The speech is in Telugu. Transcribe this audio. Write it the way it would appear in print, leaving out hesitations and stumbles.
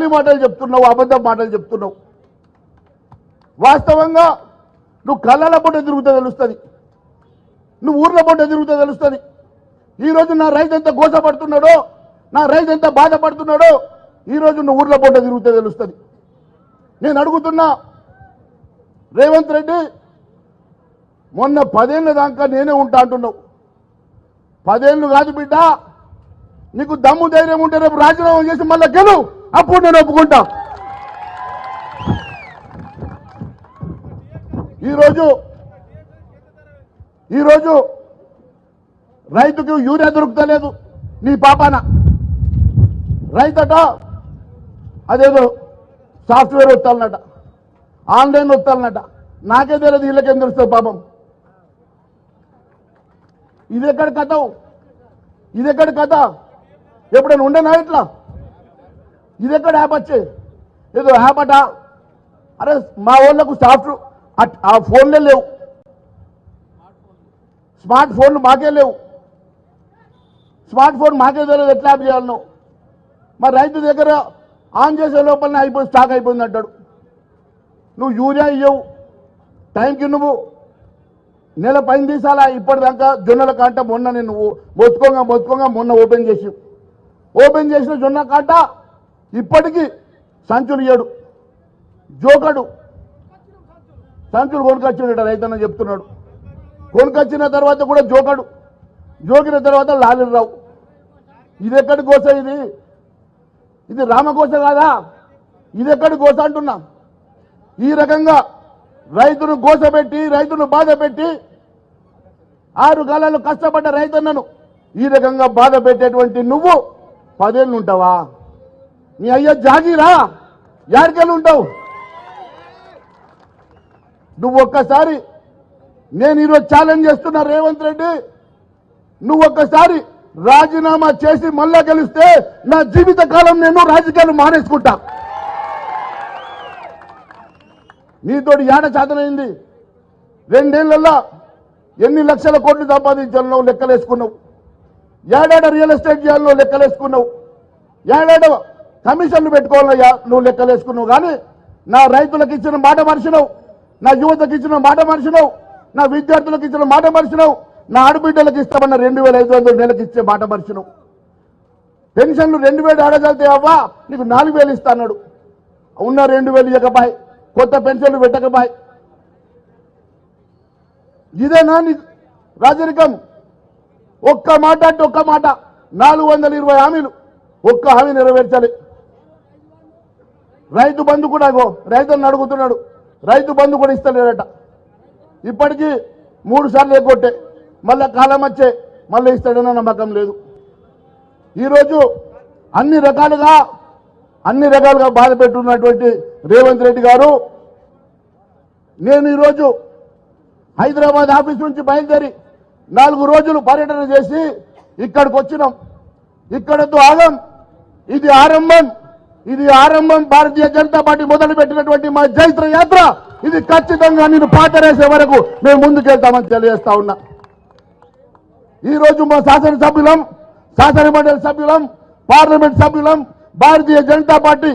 గాలి మాటలు చెప్తున్నావు, అబద్ధం మాటలు చెప్తున్నావు. వాస్తవంగా నువ్వు కళ్ళల పొట్ట తిరుగుతా తెలుస్తుంది, నువ్వు ఊర్ల పొట్ట తిరుగుతా తెలుస్తుంది. ఈరోజు నా రైతు ఎంత గోసపడుతున్నాడో, నా రైతు ఎంత బాధపడుతున్నాడో ఈరోజు నువ్వు ఊర్ల పొట్ట తిరుగుతా తెలుస్తుంది. నేను అడుగుతున్నా రేవంత్ రెడ్డి, మొన్న 10 ఏళ్ళ దాకా నేనే ఉంటా అంటున్నావు. 10 ఏళ్ళు కాదు బిడ్డ, నీకు దమ్ము ధైర్యం ఉంటే రేపు రాజీనామా చేసి మళ్ళా గెలు, అప్పుడు నేను ఒప్పుకుంటా. ఈరోజు రైతుకు యూరియా దొరుకుతలేదు నీ పాపాన. రైతట అదేదో సాఫ్ట్వేర్ వస్తాలన్నట, ఆన్లైన్ వస్తాలన్నట, నాకే తెలియదు, వీళ్ళకేం తెలుస్తుంది పాపం. ఇదెక్కడ కథ, ఇదెక్కడ కథ? ఎప్పుడైనా ఉండేనా ఇట్లా? ఇదెక్కడ యాప్ వచ్చే? ఏదో యాప్ అట. అరే మా వాళ్ళకు ఆ ఫోన్లే లేవు, స్మార్ట్ ఫోన్లు మాకే లేవు. స్మార్ట్ ఫోన్ మాకే తెలియదు ఎట్లా యాప్ చేయాలనో. మరి రైతు దగ్గర ఆన్ చేసే లోపలనే స్టాక్ అయిపోయింది అంటాడు. నువ్వు యూరియా ఇవ్వవు టైంకి, నువ్వు నెల పైన తీసాలా ఇప్పటిదాకా జొన్నల కాంట. మొన్న నేను మొత్తుకోగా మొన్న ఓపెన్ చేసిన జొన్న కాంట ఇప్పటికీ సంచులు ఇయ్యడు, జోకడు. సంచులు కొనుకొచ్చాడట రైతన్న చెప్తున్నాడు. కొనుకొచ్చిన తర్వాత కూడా జోకడు, జోకిన తర్వాత లారీలు రావు. ఇది ఎక్కడి గోస? ఇది రామగోస కాదా? ఇది ఎక్కడి గోస అంటున్నా. ఈ రకంగా రైతును గోసపెట్టి, రైతును బాధ పెట్టి, 6 కాలాలు కష్టపడ్డ రైతన్నను ఈ రకంగా బాధ పెట్టేటువంటి నువ్వు 10 ఏళ్ళు ఉంటావా? నీ అయ్యా జాగీరా, యాడికెళ్ళి ఉంటావు నువ్వు? ఒక్కసారి నేను ఈరోజు ఛాలెంజ్ చేస్తున్నా రేవంత్ రెడ్డి, నువ్వు ఒక్కసారి రాజీనామా చేసి మళ్ళా గెలిస్తే నా జీవిత కాలం నేను రాజకీయాలు మానేసుకుంటా. నీతోటి ఏడ చేతనైంది? 2 ఏళ్లలో ఎన్ని లక్షల కోట్లు సంపాదించాలనో లెక్కలేసుకున్నావు, ఏడాడ రియల్ ఎస్టేట్ చేయాలనో లెక్కలేసుకున్నావు, ఏడాడ కమిషన్లు పెట్టుకోవాలయ్యా నువ్వు లెక్కలేసుకున్నావు. కానీ నా రైతులకు ఇచ్చిన మాట మర్చినావు, నా యువతకు ఇచ్చిన మాట మర్చినావు, నా విద్యార్థులకు ఇచ్చిన మాట మర్చినావు, నా ఆడబిడ్డలకు ఇస్తామన్న 2500 నెలకు ఇచ్చే మాట మర్చినావు. పెన్షన్లు 2000 అడగలితే అవ్వా నీకు 4000 ఇస్తా అన్నాడు. ఉన్న 2000 ఇవ్వకపాయ్, కొత్త పెన్షన్లు పెట్టకపాయ్. ఇదేనా నీ రాజరికం? ఒక్క మాట అంటే ఒక్క మాట, 420 హామీలు, ఒక్క హామీ నెరవేర్చాలి. రైతు బంధు కూడా రైతులను అడుగుతున్నాడు, రైతు బంధు కూడా ఇస్తలేడట. ఇప్పటికీ 3 సార్లు ఎగ్గొట్టే, మళ్ళా కాలం వచ్చే మళ్ళీ ఇస్తాడన్న నమ్మకం లేదు. ఈరోజు అన్ని రకాలుగా బాధ పెట్టున్నటువంటి రేవంత్ రెడ్డి గారు, నేను ఈరోజు హైదరాబాద్ ఆఫీస్ నుంచి బయలుదేరి 4 రోజులు పర్యటన చేసి ఇక్కడికి వచ్చినాం. ఇక్కడతో ఆగం, ఇది ఆరంభం. భారతీయ జనతా పార్టీ మొదలు పెట్టినటువంటి మా జైత్ర యాత్ర ఇది ఖచ్చితంగా నేను పాతరేసే వరకు మేము ముందుకెళ్తామని తెలియజేస్తా ఉన్నా. ఈరోజు మా శాసనమండలి సభ్యులం, పార్లమెంట్ సభ్యులం, భారతీయ జనతా పార్టీ